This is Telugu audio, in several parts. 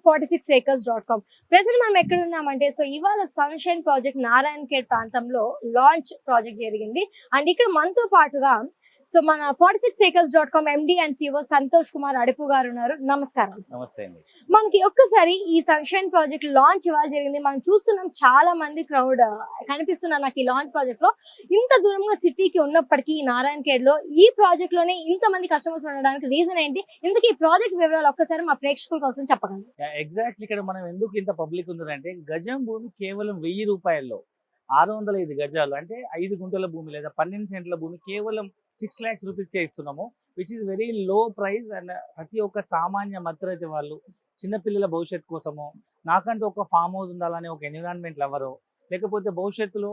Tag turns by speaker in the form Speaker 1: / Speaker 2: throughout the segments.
Speaker 1: 46acres.com. ప్రజెంట్ మనం ఎక్కడ ఉన్నామంటే సో ఇవాళ సన్షైన్ ప్రాజెక్ట్ నారాయణ ఖేడ్ ప్రాంతంలో లాంచ్ ప్రాజెక్ట్ జరిగింది. అండ్ ఇక్కడ మనతో పాటుగా సో మన 46acres.com MD and CEO Santosh Kumar Adupu గారు ఉన్నారు. నమస్కారం.
Speaker 2: నమస్తే అండి.
Speaker 1: మనకి ఒక్కసారి ఈ సన్షైన్ ప్రాజెక్ట్ లాంచ్ ఇవాళ జరిగింది. మనం చూస్తున్నాం చాలా మంది క్రౌడ్ కనిపిస్తున్నారు నాకు ఈ లాంచ్ ప్రాజెక్ట్ లో. ఇంత దూరంగా సిటీకి ఉన్నప్పటికీ నారాయణ ఖేడ్ లో ఈ ప్రాజెక్ట్ లోనే ఇంత మంది కస్టమర్స్ ఉండడానికి రీజన్ ఏంటి? ఇందుకు ఈ ప్రాజెక్ట్ వివరాలు ఒక్కసారి మా ప్రేక్షకుల కోసం చెప్పగలరు?
Speaker 2: ఎగ్జాక్ట్లీ ఇక్కడ మనం ఎందుకు ఇంత పబ్లిక్ ఉందంటే గజం భూమి కేవలం 1000 రూపాయల్లో 605 గజాలు అంటే 5 గుంటల భూమి లేదా 12 సెంట్ల భూమి కేవలం 6 lakhs రూపీస్కే ఇస్తున్నాము. Which is very low price. And ప్రతి ఒక్క సామాన్య మధ్యతరగతి వాళ్ళు చిన్నపిల్లల భవిష్యత్తు కోసమో, నాకంటూ ఒక ఫామ్ హౌస్ ఉండాలనే ఒక ఎన్విరాన్మెంట్ లవరో, లేకపోతే భవిష్యత్తులో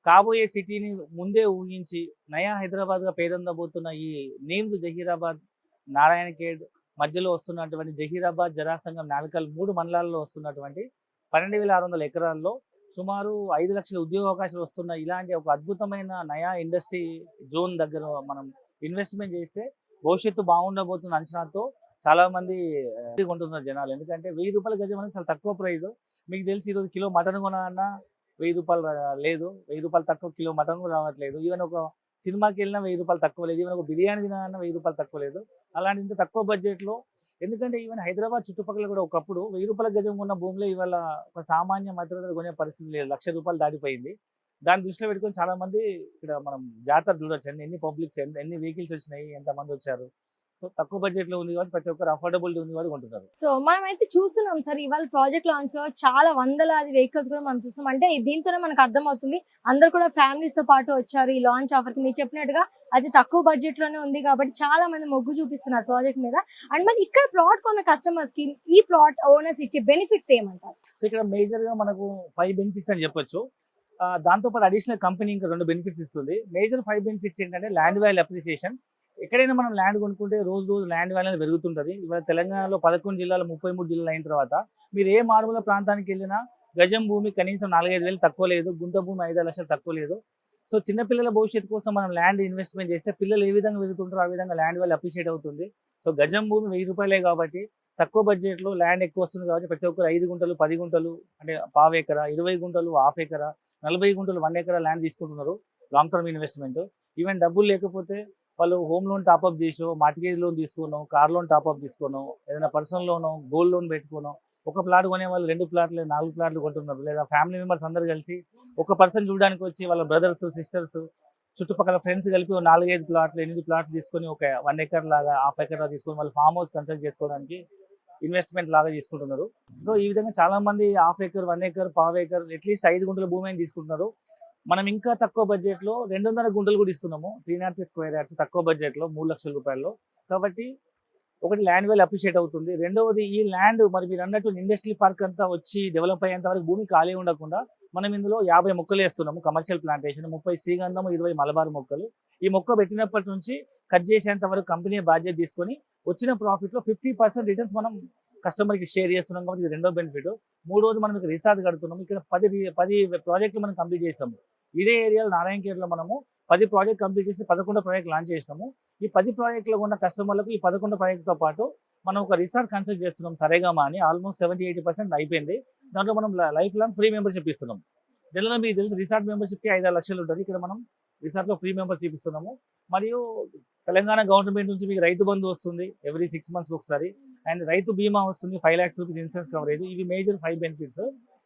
Speaker 2: కాబోయే సిటీని ముందే ఊహించి నయా హైదరాబాద్గా పేరొందబోతున్న ఈ నేమ్స్ జహీరాబాద్, నారాయణ ఖేడ్ మధ్యలో వస్తున్నటువంటి జహీరాబాద్, జరాసంగం, నాల్కల్ 3 మండలాల్లో వస్తున్నటువంటి 12,600 ఎకరాల్లో సుమారు 5 లక్షల ఉద్యోగ అవకాశాలు వస్తున్న ఇలాంటి ఒక అద్భుతమైన నయా ఇండస్ట్రీ జోన్ దగ్గర మనం ఇన్వెస్ట్మెంట్ చేస్తే భవిష్యత్తు బాగుండబోతున్న అంచనాతో చాలా మంది కొంటున్నారు జనాలు. ఎందుకంటే 1000 రూపాయల గజం అనేది చాలా తక్కువ ప్రైస్. మీకు తెలిసి ఈరోజు కిలో మటన్ కొనాలన్నా 1000 రూపాయలు లేదు. 1000 రూపాయలు తక్కువ కిలో మటన్ కూడా రావట్లేదు. ఈవెన్ ఒక సినిమాకి వెళ్ళినా 1000 రూపాయలు తక్కువ లేదు. ఈవెన్ ఒక బిర్యానీ తినాలన్నా 1000 రూపాయలు తక్కువ లేదు. అలాంటి ఇంత తక్కువ బడ్జెట్లో, ఎందుకంటే ఈవెన్ హైదరాబాద్ చుట్టుపక్కల కూడా ఒకప్పుడు 1000 రూపాయల గజం ఉన్న భూమిలో ఇవాళ ఒక సామాన్య మధ్యతరగతి కొనే పరిస్థితి లేదు. 1,00,000 రూపాయలు దాటిపోయింది. దాన్ని దృష్టిలో పెట్టుకొని చాలా మంది ఇక్కడ మనం జాతర చూడొచ్చు. ఎన్ని పబ్లిక్స్, ఎన్ని వెహికల్స్ వచ్చినాయి, ఎంతమంది వచ్చారు. సో తక్కువ బడ్జెట్ లో ఉంది కాబట్టి ప్రతి ఒక్కరు అఫోర్డబిలిటీ ఉంది కాబట్టి కొంటున్నారు.
Speaker 1: సో మనం అయితే చూస్తున్నాం సార్ ఇవాళ ప్రాజెక్ట్ లాంచ్ లో చాలా వందలాది వెహికల్స్ కూడా మనం చూస్తున్నాం. అంటే దీంతోనే మనకు అర్థమవుతుంది అందరు కూడా ఫ్యామిలీస్ తో పాటు వచ్చారు ఈ లాంచ్ ఆఫర్ కి. మీరు చెప్పినట్టుగా అది తక్కువ బడ్జెట్ లోనే ఉంది కాబట్టి చాలా మంది మొగ్గు చూపిస్తున్నారు ప్రాజెక్ట్ మీద. అండ్ మరి ఇక్కడ ప్లాట్ కొన్న కస్టమర్స్ కి ఈ ప్లాట్ ఓనర్స్ ఇచ్చే బెనిఫిట్స్ ఏమంటారు?
Speaker 2: సో ఇక్కడ మేజర్ గా మనకు 5 బెనిఫిట్స్ అని చెప్పొచ్చు. దాంతో పాటు అడిషనల్ కంపెనీ ఇంకా 2 బెనిఫిట్స్ ఇస్తుంది. మేజర్ 5 బెనిఫిట్స్ ఏంటంటే ల్యాండ్ వాల్యూ అప్రిసియేషన్. ఎక్కడైనా మనం ల్యాండ్ కొనుక్కుంటే రోజు ల్యాండ్ వాల్యూ అనేది పెరుగుతుంటుంది. ఇవాళ తెలంగాణలో 11 జిల్లాలు 33 జిల్లాలు అయిన తర్వాత మీరు ఏ మారుమూల ప్రాంతానికి వెళ్ళినా గజం భూమి కనీసం 4-5 వేలు తక్కువ లేదు. గుంట భూమి 5 లక్షలు తక్కువ లేదు. సో చిన్నపిల్లల భవిష్యత్తు కోసం మనం ల్యాండ్ ఇన్వెస్ట్మెంట్ చేస్తే పిల్లలు ఏ విధంగా పెరుగుతుంటారో ఆ విధంగా ల్యాండ్ వాల్యూ అప్రిషియేట్ అవుతుంది. సో గజం భూమి 1000 రూపాయలే కాబట్టి తక్కువ బడ్జెట్లో ల్యాండ్ ఎక్కువ వస్తుంది కాబట్టి ప్రతి ఒక్కరు 5 గుంటలు, 10 గుంటలు అంటే పావు ఎకరా, 20 గుంటలు, హాఫ్ ఎకరా, 40 గుంటలు, 1 ఎకరా ల్యాండ్ తీసుకుంటున్నారు లాంగ్ టర్మ్ ఇన్వెస్ట్మెంట్. ఈవెన్ డబ్బులు లేకపోతే వాళ్ళు హోమ్ లోన్ టాప్అప్ చేసో, మార్టిగేజ్ లోన్ తీసుకున్నాం, కార్ లోన్ టాప్అప్ తీసుకున్నాం, ఏదైనా పర్సనల్ లోను, గోల్డ్ లోన్ పెట్టుకున్నాం. ఒక ప్లాట్ కొనే వాళ్ళు 2 ప్లాట్లు, 4 ప్లాట్లు కొంటున్నారు. లేదా ఫ్యామిలీ మెంబర్స్ అందరు కలిసి ఒక పర్సన్ చూడడానికి వచ్చి వాళ్ళ బ్రదర్స్, సిస్టర్స్, చుట్టుపక్కల ఫ్రెండ్స్ కలిపి 4-5 ప్లాట్లు, 8 ప్లాట్లు తీసుకొని ఒక 1 ఎకర్ లాగా, హాఫ్ ఎకర్ లాగా తీసుకొని వాళ్ళు ఫామ్ హౌస్ కన్స్ట్రక్ట్ చేసుకోవడానికి ఇన్వెస్ట్మెంట్ లాగా తీసుకుంటున్నారు. సో ఈ విధంగా చాలా మంది హాఫ్ ఎకర్, 1 ఎకర్, పావు ఎకర్, అట్లీస్ట్ 5 గుంటల భూమి అని తీసుకుంటున్నారు. మనం ఇంకా తక్కువ బడ్జెట్లో 200 గుంటలు కూడా ఇస్తున్నాము. 303 స్క్వేర్ యార్డ్స్ తక్కువ బడ్జెట్లో 3 లక్షల రూపాయల్లో. కాబట్టి ఒకటి ల్యాండ్ వాల్యూ అప్రిషియేట్ అవుతుంది. రెండవది ఈ ల్యాండ్ మరి మీరు అన్నట్టు ఇండస్ట్రియల్ పార్క్ అంతా వచ్చి డెవలప్ అయ్యేంత వరకు భూమి ఖాళీ ఉండకుండా మనం ఇందులో 50 మొక్కలు వేస్తున్నాము. కమర్షియల్ ప్లాంటేషన్, 30 శ్రీగంధము, 20 మలబార్ మొక్కలు. ఈ మొక్క పెట్టినప్పటి నుంచి కట్ చేసేంత వరకు కంపెనీ బాధ్యత తీసుకొని వచ్చిన ప్రాఫిట్లో 50% రిటర్న్స్ మనం కస్టమర్కి షేర్ చేస్తున్నాం కాబట్టి ఇది రెండో బెనిఫిట్. మూడోది మనం ఇక్కడ రిసార్ట్ కడుతున్నాం. ఇక్కడ 10 ప్రాజెక్టులు మనం కంప్లీట్ చేస్తాము. ఇదే ఏరియాలో నారాయణ ఖేడ్లో మనము 10 ప్రాజెక్ట్ కంప్లీట్ చేసి 11 ప్రాజెక్ట్ లాంచ్ చేసినాము. ఈ 10 ప్రాజెక్టులో ఉన్న కస్టమర్లకు ఈ 11 ప్రాజెక్టుతో పాటు మనం ఒక రిసార్ట్ కన్స్ట్రక్ట్ చేస్తున్నాం సరేగామా అని. ఆల్మోస్ట్ 70-80% అయిపోయింది. దాంట్లో మనం లైఫ్ లాంగ్ ఫ్రీ మెంబర్షిప్ ఇస్తున్నాం. జనరల్గా మీకు తెలుసు రిసార్ట్ మెంబర్షిప్కి 5-6 లక్షలు ఉంటుంది. ఇక్కడ మనం రిసార్ట్లో ఫ్రీ మెంబర్షిప్ ఇస్తున్నాము. మరియు తెలంగాణ గవర్నమెంట్ నుంచి మీకు రైతు బంధు వస్తుంది ఎవ్రీ 6 months ఒకసారి. అండ్ రైతు బీమా వస్తుంది, 5 lakhs రూపీస్ ఇన్సూరెన్స్ కవరేజ్. ఇవి మేజర్ 5 బెనిఫిట్స్.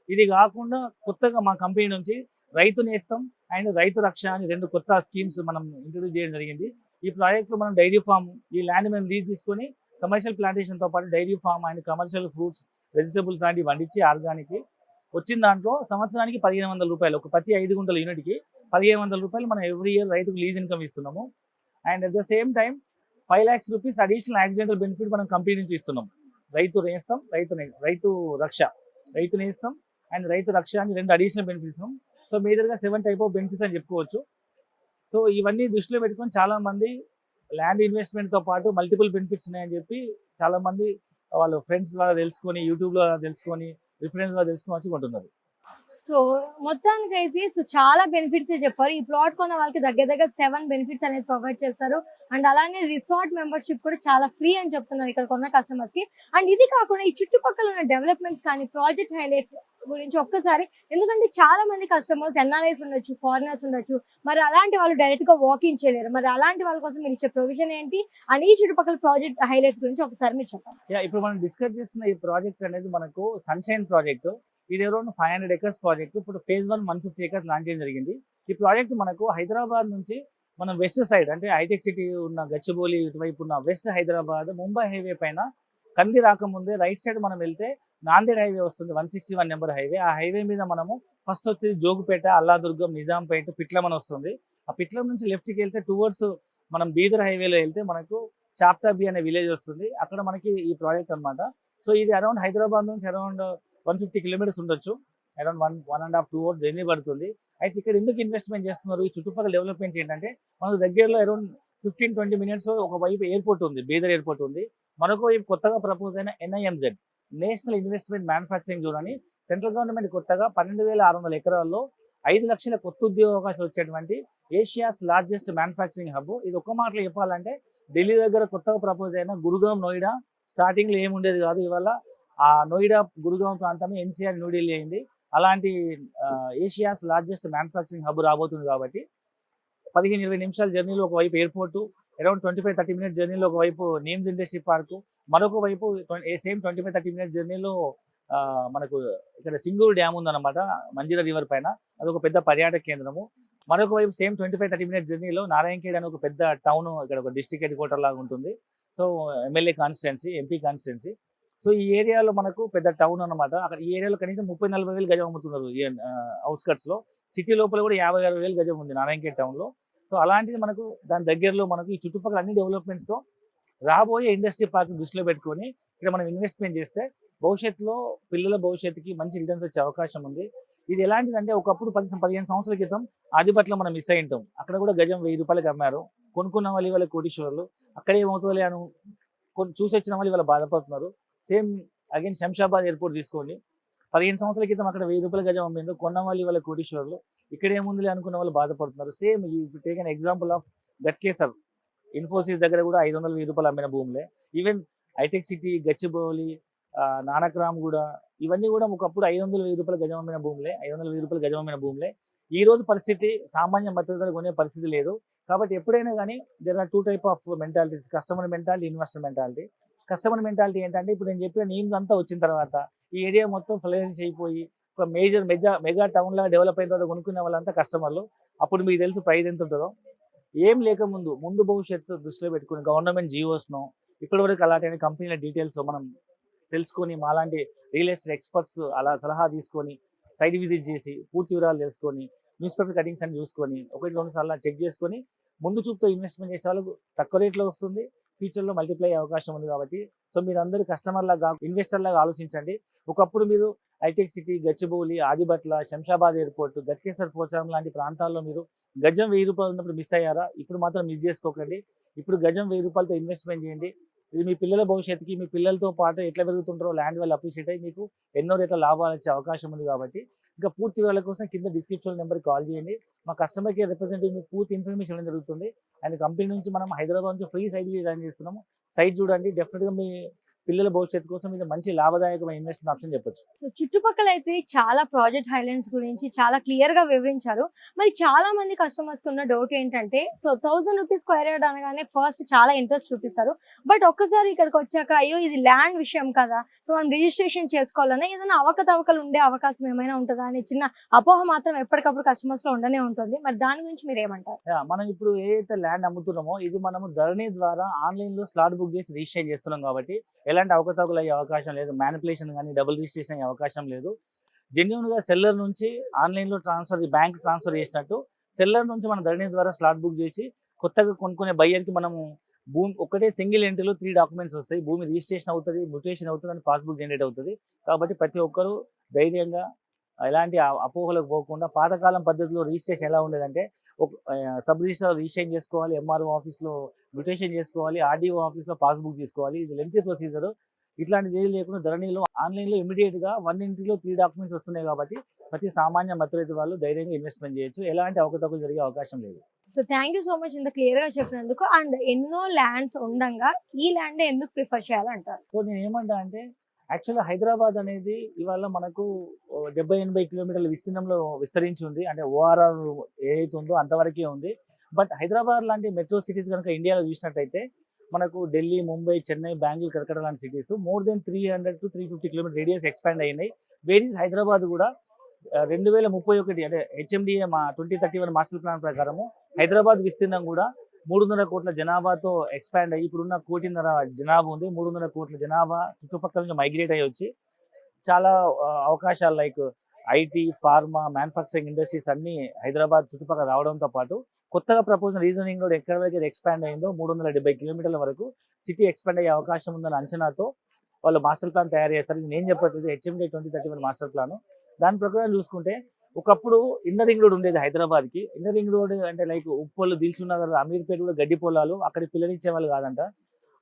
Speaker 2: ఇది కాకుండా కొత్తగా మా కంపెనీ నుంచి రైతు నేస్తం అండ్ రైతు రక్ష అని 2 కొత్త స్కీమ్స్ మనం ఇంట్రొడ్యూస్ చేయడం జరిగింది. ఈ ప్రాజెక్ట్లో మనం డైరీ ఫామ్, ఈ ల్యాండ్ మేము లీజ్ తీసుకొని కమర్షియల్ ప్లాంటేషన్తో పాటు dairy farm and commercial fruits, vegetables లాంటివి పండించి ఆర్గానిక్ వచ్చిన దాంట్లో సంవత్సరానికి 1,500 రూపాయలు, ఒక ప్రతి 5 గుంటల యూనిట్కి 1,500 రూపాయలు మనం ఎవ్రీ ఇయర్ రైతుకు లీజ్ ఇన్కమ్ ఇస్తున్నాము. And at the same time 5 lakhs rupees additional accidental benefit మనం కంపెనీ నుంచి ఇస్తున్నాం. రైతు నేస్తం, రైతు రక్ష, రైతు నేస్తం అండ్ రైతు రక్ష అని 2 అడిషనల్ బెనిఫిట్స్ ఇస్తున్నాం. సో మేజర్గా 7 type ఆఫ్ బెనిఫిట్స్ అని చెప్పుకోవచ్చు. సో ఇవన్నీ దృష్టిలో పెట్టుకొని చాలా మంది ల్యాండ్ ఇన్వెస్ట్మెంట్తో పాటు మల్టిపుల్ బెనిఫిట్స్ ఉన్నాయని చెప్పి చాలా మంది వాళ్ళు ఫ్రెండ్స్ ద్వారా తెలుసుకొని, యూట్యూబ్లో తెలుసుకొని, రిఫరెన్స్ ద్వారా తెలుసుకొని వచ్చి కొంటున్నారు.
Speaker 1: సో మొత్తానికైతే చాలా బెనిఫిట్స్ చెప్పారు. ఈ ప్లాట్ కొన్న వాళ్ళకి దగ్గర దగ్గర 7 బెనిఫిట్స్ అనేది ప్రొవైడ్ చేస్తారు. అండ్ అలానే రిసార్ట్ మెంబర్షిప్ కూడా చాలా ఫ్రీ అని చెప్తున్నారు ఇక్కడ కొన్న కస్టమర్స్ కి. అండ్ ఇది కాకుండా ఈ చుట్టుపక్కల ఉన్న డెవలప్మెంట్స్ కానీ ప్రాజెక్ట్ హైలైట్స్ గురించి ఒక్కసారి, ఎందుకంటే చాలా మంది కస్టమర్స్ ఎన్ఆర్ఐస్ ఉండొచ్చు, ఫారినర్స్ ఉండొచ్చు, మరి అలాంటి వాళ్ళు డైరెక్ట్ గా వాకింగ్ చేయలేరు. మరి అలాంటి వాళ్ళ కోసం మీరు ఇచ్చే ప్రొవిజన్ ఏంటి, అండ్ ఈ చుట్టుపక్కల ప్రాజెక్ట్ హైలైట్స్ గురించి ఒకసారి మీరు చెప్పండి.
Speaker 2: ఇప్పుడు మనం డిస్కస్ చేస్తున్న ఈ ప్రాజెక్ట్ అనేది మనకు సన్షైన్ ప్రాజెక్ట్. ఇది అరౌండ్ 500 acres ప్రాజెక్ట్. ఇప్పుడు ఫేజ్ 1 150 acres లాంచ్ చేయడం జరిగింది. ఈ ప్రాజెక్ట్ మనకు హైదరాబాద్ నుంచి మనం వెస్ట్ సైడ్ అంటే హైటెక్ సిటీ ఉన్న గచ్చిబౌలి ఇటువైపు ఉన్న వెస్ట్ హైదరాబాద్ ముంబై హైవే పైన కంది రాకముందే రైట్ సైడ్ మనం వెళ్తే నాందేడ్ హైవే వస్తుంది, 161 నెంబర్ హైవే. ఆ హైవే మీద మనము ఫస్ట్ వచ్చేది జోగుపేట, అల్లాదుర్గం, నిజాంపేట, పిట్లమని వస్తుంది. ఆ పిట్లం నుంచి లెఫ్ట్కి వెళ్తే టువర్డ్స్ మనం బీదర్ హైవేలో వెళ్తే మనకు చాప్తాబి అనే విలేజ్ వస్తుంది. అక్కడ మనకి ఈ ప్రాజెక్ట్ అన్నమాట. సో ఇది అరౌండ్ హైదరాబాద్ నుంచి అరౌండ్ 150 kilometers ఉండొచ్చు. అరౌండ్ 1.5 2 hours జర్నీ పడుతుంది. అయితే ఇక్కడ ఎందుకు ఇన్వెస్ట్మెంట్ చేస్తున్నారు, ఈ చుట్టుపక్కల డెవలప్మెంట్స్ ఏంటంటే మనకు దగ్గరలో అరౌండ్ 15-20 minutes ఒకవైపు ఎయిర్పోర్ట్ ఉంది, బీదర్ ఎయిర్పోర్ట్ ఉంది. మరొక వైపు కొత్తగా ప్రపోజ్ అయిన NIMZ national investment manufacturing zone అని సెంట్రల్ గవర్నమెంట్ కొత్తగా 12,600 ఎకరాల్లో 5 లక్షల కొత్త ఉద్యోగ అవకాశాలు వచ్చేటువంటి ఏషియాస్ లార్జెస్ట్ మ్యానుఫ్యాక్చరింగ్ హబ్. ఇది ఒక్క మాటలో చెప్పాలంటే ఢిల్లీ దగ్గర కొత్తగా ప్రపోజ్ అయిన గురుగాం, నోయిడా స్టార్టింగ్ లో ఏముండేది కాదు. ఇవాళ ఆ నోయిడా, గురుగాం ప్రాంతం NCR న్యూఢిల్లీ అయింది. అలాంటి ఏషియాస్ లార్జెస్ట్ మ్యానుఫ్యాక్చరింగ్ హబ్ రాబోతుంది. కాబట్టి 15-20 నిమిషాల జర్నీలో ఒకవైపు ఎయిర్పోర్టు, అరౌండ్ 25-30 minutes జర్నీలో ఒకవైపు నేమ్స్ ఇండస్ట్రీ పార్కు, మరొక వైపు సేమ్ 25-30 minutes జర్నీలో మనకు ఇక్కడ సింగూరు డ్యామ్ ఉందన్నమాట మంజీరా రివర్ పైన. అదొక పెద్ద పర్యాటక కేంద్రము. మరొక వైపు సేమ్ 25-30 minutes జర్నీలో నారాయణఖేడ్ అనే ఒక పెద్ద టౌన్, ఇక్కడ ఒక డిస్ట్రిక్ట్ హెడ్ క్వార్టర్ లాగా ఉంటుంది. So MLA constituency, MP constituency. So ఈ ఏరియాలో మనకు పెద్ద టౌన్ అన్నమాట. అక్కడ ఈ ఏరియాలో కనీసం 30-40 వేలు గజం అమ్ముతున్నారు. అవుట్స్కట్స్ లో, సిటీ లోపల కూడా 50-60 వేలు గజం ఉంది నారాయణఖేడ్ టౌన్ లో. సో అలాంటిది మనకు దాని దగ్గరలో మనకు ఈ చుట్టుపక్కల అన్ని డెవలప్మెంట్స్ తో రాబోయే ఇండస్ట్రీ పార్క్ దృష్టిలో పెట్టుకొని ఇక్కడ మనం ఇన్వెస్ట్మెంట్ చేస్తే భవిష్యత్తులో పిల్లల భవిష్యత్తుకి మంచి రిటర్న్స్ వచ్చే అవకాశం ఉంది. ఇది ఎలాంటిదంటే ఒకప్పుడు 15 సంవత్సరాల క్రితం ఆదిపట్లో మనం మిస్ అయి ఉంటాం. అక్కడ కూడా గజం 1000 రూపాయలకి అమ్మారు. కొనుక్కున్న వాళ్ళు ఇవాళ కోటీశ్వర్లు. అక్కడ ఏమవుతుందో అని చూసి వచ్చిన వాళ్ళు ఇవాళ బాధపడుతున్నారు. సేమ్ అగైన్ శంషాబాద్ ఎయిర్పోర్ట్ తీసుకోండి, 15 సంవత్సరాల క్రితం అక్కడ 1000 రూపాయల గజం అమ్మిందో, కొన్న వాళ్ళు ఇవాళ కోటీశ్వర్లు. ఇక్కడ ఏముందిలే అనుకున్న వాళ్ళు బాధపడుతున్నారు. Same take an example of Ghatkesar, Infosys దగ్గర కూడా 500-1000 రూపాయలు అమ్మిన భూములే. Even hi tech city, Gachibowli, Nanakram కూడా, ఇవన్నీ కూడా ఒకప్పుడు 500-1000 రూపాయల గజం అమ్మిన భూములే, 500-1000 రూపాయల గజం అమ్మిన భూములే. ఈ రోజు పరిస్థితి సామాన్య మధ్యతరగతి కొనే పరిస్థితి లేదు. కాబట్టి ఎప్పుడైనా కానీ there are 2 types of mentalities, customer mentality, investor mentality. Customer mentality ఏంటంటే ఇప్పుడు నేను చెప్పిన నేమ్స్ అంతా వచ్చిన తర్వాత ఈ ఏరియా మొత్తం ఫ్లరెన్స్ అయిపోయి ఒక మెగా టౌన్ లాగా డెవలప్ అయిన తర్వాత కొనుక్కునే వాళ్ళంతా కస్టమర్లు. అప్పుడు మీకు తెలుసు ప్రైస్ ఎంత ఉంటుందో. ఏం లేకముందు ముందు భవిష్యత్తు దృష్టిలో పెట్టుకుని గవర్నమెంట్ జియోస్ను ఇప్పటివరకు అలాంటి కంపెనీల డీటెయిల్స్ మనం తెలుసుకొని, మాలాంటి రియల్ ఎస్టేట్ ఎక్స్పర్ట్స్ అలా సలహా తీసుకొని సైట్ విజిట్ చేసి పూర్తి వివరాలు తెలుసుకొని న్యూస్ పేపర్ కటింగ్స్ అని చూసుకొని 1-2 సార్లు చెక్ చేసుకొని ముందు చూపుతో ఇన్వెస్ట్మెంట్ చేసే వాళ్ళకు తక్కువ రేట్లో వస్తుంది, ఫ్యూచర్లో మల్టిప్లై అవకాశం ఉంది. కాబట్టి సో మీరు అందరూ కస్టమర్ లాగా, ఇన్వెస్టర్ లాగా ఆలోచించండి. ఒకప్పుడు మీరు high tech city, Gachibowli, Adibatla, Shamshabad airport, Ghatkesar, Pocharam లాంటి ప్రాంతాల్లో మీరు గజం 1000 రూపాయలు ఉన్నప్పుడు మిస్ అయ్యారా? ఇప్పుడు మాత్రం మిస్ చేసుకోకండి. ఇప్పుడు గజం 1000 రూపాయలతో ఇన్వెస్ట్మెంట్ చేయండి. ఇది మీ పిల్లల భవిష్యత్తుకి, మీ పిల్లలతో పాటు ఎట్లా పెరుగుతుంటారో ల్యాండ్ వాళ్ళు అప్రిషియేట్ అయ్యి మీకు ఎన్నో రేట్ల లాభాలు వచ్చే అవకాశం ఉంది. కాబట్టి ఇంకా పూర్తి వివరాల కోసం కింద డిస్క్రిప్షన్ నెంబర్కి కాల్ చేయండి. మా కస్టమర్ కేర్ రిప్రజెంటేటివ్ మీకు పూర్తి ఇన్ఫర్మేషన్ ఇవ్వడం జరుగుతుంది. అండ్ కంపెనీ నుంచి మనం హైదరాబాద్ నుంచి ఫ్రీ సైట్ జాయిన్ చేస్తున్నాము. సైట్ చూడండి, డెఫినెట్గా మీ పిల్లల భవిష్యత్తు కోసం ఇది మంచి లాభదాయకమైన ఇన్వెస్ట్మెంట్ ఆప్షన్ చెప్పొచ్చు.
Speaker 1: సో చుట్టుపక్కల అయితే చాలా ప్రాజెక్ట్ హైలైట్స్ గురించి చాలా క్లియర్ గా వివరించారు. మరి చాలా మంది కస్టమర్స్ కి ఉన్న డౌట్ ఏంటంటే, సో 1000 రూపీస్ స్క్వేర్ యార్డ్ అనగానే ఫస్ట్ చాలా ఇంట్రెస్ట్ చూపిస్తారు. బట్ ఒక్కసారి ఇక్కడికి వచ్చాక అయ్యో ఇది ల్యాండ్ విషయం కదా, సో మనం రిజిస్ట్రేషన్ చేసుకోవాలన్నా ఏదైనా అవకతవకలు ఉండే అవకాశం ఏమైనా ఉంటుందా అనే చిన్న అపోహ మాత్రం ఎప్పటికప్పుడు కస్టమర్స్ లో ఉండనే ఉంటుంది. మరి దాని గురించి మీరు ఏమంటారు?
Speaker 2: మనం ఇప్పుడు ఏదైతే ల్యాండ్ అమ్ముతున్నామో ఇది మనము ధరణి ద్వారా ఆన్లైన్ లో స్లాట్ బుక్ చేసి రిజిస్టర్ చేస్తున్నాం. కాబట్టి ఎలాంటి అవకతవకలు అయ్యే అవకాశం లేదు, మ్యానిపులేషన్ కానీ డబుల్ రిజిస్ట్రేషన్ అయ్యే అవకాశం లేదు. జెన్యున్ గా సెల్లర్ నుంచి ఆన్లైన్ లో ట్రాన్స్ఫర్, బ్యాంక్ ట్రాన్స్ఫర్ చేసినట్టు సెల్లర్ నుంచి మన ధరణి ద్వారా స్లాట్ బుక్ చేసి కొత్తగా కొనుక్కునే బయ్యర్ కి మనము భూమి ఒకటే సింగిల్ ఎంట్రీలో 3 డాక్యుమెంట్స్ వస్తాయి. భూమి రిజిస్ట్రేషన్ అవుతుంది, మ్యూటేషన్ అవుతుంది, అని పాస్బుక్ జనరేట్ అవుతుంది. కాబట్టి ప్రతి ఒక్కరు ధైర్యంగా ఎలాంటి అపోహలకు పోకుండా పాతకాలం పద్ధతిలో రిజిస్ట్రేషన్ ఎలా ఉండేదంటే సబ్ రిజిస్టర్ రిజిస్ట్రేషన్ చేసుకోవాలి, ఎంఆర్ఓ ఆఫీస్లో మ్యూటేషన్ చేసుకోవాలి, ఆర్డీఓ ఆఫీస్లో పాస్బుక్ తీసుకోవాలి. ఇది లెంతీ ప్రొసీజర్. ఇట్లాంటిది ఏది లేకుండా ధరణిలో ఆన్లైన్లో ఇమీడియట్గా 1 ఎంట్రీలో 3 డాక్యుమెంట్స్ వస్తున్నాయి. కాబట్టి ప్రతి సామాన్య మధ్యతరగతి వాళ్ళు ధైర్యంగా ఇన్వెస్ట్మెంట్ చేయొచ్చు. ఎలాంటి అవకతవకలు జరిగే అవకాశం లేదు.
Speaker 1: So thank you so much ఇంత క్లియర్ గా చెప్పినందుకు. అండ్ ఎన్నో ల్యాండ్స్ ఉండంగా ఈ ల్యాండ్ ఎందుకు ప్రిఫర్ చేయాలంటారు?
Speaker 2: సో నేను ఏమంటా అంటే యాక్చువల్గా హైదరాబాద్ అనేది ఇవాళ మనకు 70-80 కిలోమీటర్ల విస్తీర్ణంలో విస్తరించి ఉంది. అంటే ఓఆర్ఆర్ ఏదైతే ఉందో అంతవరకే ఉంది. బట్ హైదరాబాద్ లాంటి మెట్రో సిటీస్ కనుక ఇండియాలో చూసినట్టయితే మనకు ఢిల్లీ, ముంబై, చెన్నై, బెంగళూరు, కలకత్తా లాంటి cities more than 300 to 350 kilometre radius expand అయినాయి. వేరీస్ హైదరాబాద్ కూడా 2031 అంటే హెచ్ఎండిఏ మా 2031 మాస్టర్ ప్లాన్ ప్రకారము హైదరాబాద్ విస్తీర్ణం కూడా 300 కోట్ల జనాభాతో ఎక్స్పాండ్ అయ్యి ఇప్పుడున్న 1.5 కోటి జనాభా ఉంది. 300 కోట్ల జనాభా చుట్టుపక్కల నుంచి మైగ్రేట్ అయ్యి వచ్చి చాలా అవకాశాలు like IT, pharma, manufacturing industries అన్ని హైదరాబాద్ చుట్టుపక్కల రావడంతో పాటు కొత్తగా ప్రపోజల్ రీజనింగ్ రోడ్ ఎక్కడ వరకు ఎక్స్పాండ్ అయిందో 370 కిలోమీటర్ల వరకు సిటీ ఎక్స్పాండ్ అయ్యే అవకాశం ఉందన్న అంచనాతో వాళ్ళు మాస్టర్ ప్లాన్ తయారు చేస్తారు. ఇది నేను చెప్పట్లేదు, హెచ్ఎండి 2031 మాస్టర్ ప్లాన్. దాని ప్రకారం చూసుకుంటే ఒకప్పుడు ఇన్నర్ రింగ్ రోడ్ ఉండేది హైదరాబాద్కి. ఇన్నర్ రింగ్ రోడ్ అంటే లైక్ ఉప్పల్, దిల్సుఖ్ నగర్, అమీర్పేట కూడా గడ్డి పొలాలు, అక్కడ పిల్లనిచ్చే వాళ్ళు కాదంట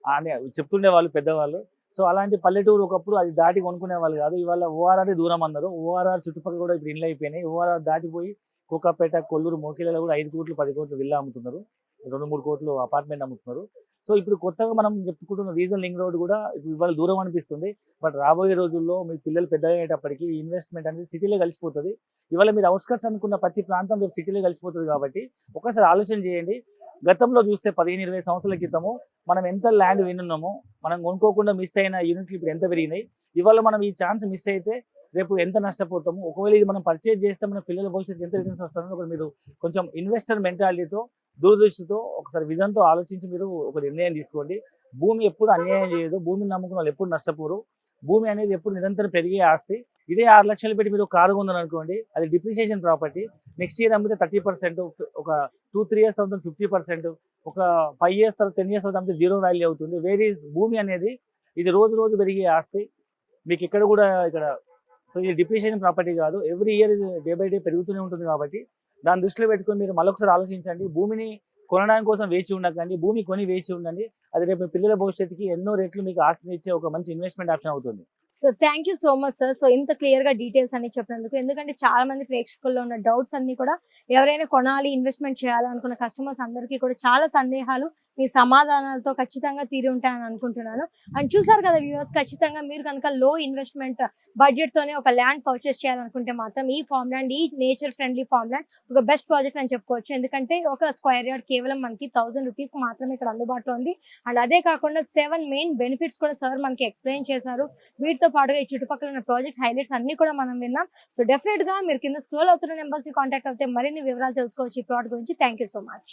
Speaker 2: అని చెప్తుండే వాళ్ళు పెద్దవాళ్ళు. సో అలాంటి పల్లెటూరు ఒకప్పుడు అది దాటి కొనుక్కునే వాళ్ళు కాదు. ఇవాళ ఓఆర్ఆర్ దూరం అన్నారు. ఓఆర్ఆర్ చుట్టుపక్కల కూడా ఇప్పుడు ఇండ్లు అయిపోయినాయి. ఓఆర్ఆర్ దాటిపోయి కోకాపేట, కొల్లూరు, మోకిలలో కూడా 5 కోట్లు 10 కోట్లు విల్లా అమ్ముతున్నారు, 2-3 కోట్లు అపార్ట్మెంట్ అమ్ముతున్నారు. సో ఇప్పుడు కొత్తగా మనం చెప్పుకుంటున్న రీజన్ లింక్ రోడ్ కూడా ఇప్పుడు ఇవాళ దూరం అనిపిస్తుంది. బట్ రాబోయే రోజుల్లో మీ పిల్లలు పెద్దగా అయ్యేటప్పటికి ఇన్వెస్ట్మెంట్ అనేది సిటీలో కలిసిపోతుంది. ఇవాళ మీరు అవుట్స్కట్స్ అనుకున్న ప్రతి ప్రాంతం రేపు సిటీలో కలిసిపోతుంది. కాబట్టి ఒకసారి ఆలోచన చేయండి. గతంలో చూస్తే 15-20 సంవత్సరాల క్రితము మనం ఎంత ల్యాండ్ వినున్నామో, మనం కొనుక్కోకుండా మిస్ అయిన యూనిట్లు ఇప్పుడు ఎంత పెరిగినాయి. ఇవాళ మనం ఈ ఛాన్స్ మిస్ అయితే రేపు ఎంత నష్టపోతాము. ఒకవేళ ఇది మనం పర్చేజ్ చేస్తే మన పిల్లల భవిష్యత్తు ఎంత రిటర్న్స్ వస్తుందో ఒకటి మీరు కొంచెం ఇన్వెస్టర్ మెంటాలిటీతో, దూరదృష్టితో, ఒకసారి విజన్తో ఆలోచించి మీరు ఒక నిర్ణయం తీసుకోండి. భూమి ఎప్పుడు అన్యాయం చేయదు. భూమిని నమ్ముకున్న వాళ్ళు ఎప్పుడు నష్టపోరు. భూమి అనేది ఎప్పుడు నిరంతరం పెరిగే ఆస్తి. ఇదే 6 లక్షలు పెట్టి మీరు కారు కొందని అనుకోండి, అది డిప్రిసియేషన్ ప్రాపర్టీ. నెక్స్ట్ ఇయర్ అమ్మితే 30%, ఒక 2-3 years అవుతుంది 50%, ఒక 5 years తర్వాత 10 years తర్వాత అమ్మితే 0 వాల్యూ అవుతుంది. వేరీస్ భూమి అనేది ఇది రోజు రోజు పెరిగే ఆస్తి. మీకు ఇక్కడ కూడా ఇక్కడ సో ఇది డిప్రిసియేషన్ ప్రాపర్టీ కాదు. ఎవ్రీ ఇయర్ ఇది డే బై డే పెరుగుతూనే ఉంటుంది. కాబట్టి దాన్ని దృష్టిలో పెట్టుకొని మీరు మరొకసారి ఆలోచించండి. భూమిని కొనడానికి కోసం వేచి ఉండకండి, భూమి కొని వేచి ఉండండి. అది రేపు పిల్లల భవిష్యత్తుకి ఎన్నో రెట్లు మీకు ఆస్తిని ఇచ్చే ఒక మంచి ఇన్వెస్ట్మెంట్ ఆప్షన్ అవుతుంది.
Speaker 1: So thank you so much sir. So ఇంత క్లియర్ గా డీటెయిల్స్ అన్ని చెప్పినందుకు. ఎందుకంటే చాలా మంది ప్రేక్షకుల్లో ఉన్న డౌట్స్ అన్ని కూడా ఎవరైనా కొనాలి, ఇన్వెస్ట్మెంట్ చేయాలనుకున్న కస్టమర్స్ అందరికీ కూడా చాలా సందేహాలు మీ సమాధానాలతో ఖచ్చితంగా తీరి ఉంటాయని అనుకుంటున్నాను. అండ్ చూసారు కదా వ్యూవర్స్, ఖచ్చితంగా మీరు కనుక లో ఇన్వెస్ట్మెంట్ బడ్జెట్ తోనే ఒక ల్యాండ్ పర్చేస్ చేయాలనుకుంటే మాత్రం ఈ ఫార్మ్ ల్యాండ్, ఈ నేచర్ ఫ్రెండ్లీ ఫార్మ్ ల్యాండ్ ఒక బెస్ట్ ప్రాజెక్ట్ అని చెప్పుకోవచ్చు. ఎందుకంటే ఒక స్క్వేర్ యార్డ్ కేవలం మనకి 1000 రూపీస్ మాత్రమే ఇక్కడ అందుబాటులో ఉంది. అండ్ అదే కాకుండా 7 మెయిన్ బెనిఫిట్స్ కూడా సార్ మనకి ఎక్స్ప్లెయిన్ చేశారు. వీటితో పాటుగా ఈ చుట్టుపక్కల ఉన్న ప్రాజెక్ట్ హైలైట్స్ అన్ని కూడా మనం విన్నాం. సో డెఫినెట్ గా మీరు కింద స్క్రోల్ అవుతున్న నెంబర్స్ ని కాంటాక్ట్ అవుతే మరిన్ని వివరాలు తెలుసుకోవచ్చు ఈ ప్లాట్ గురించి. Thank you so much.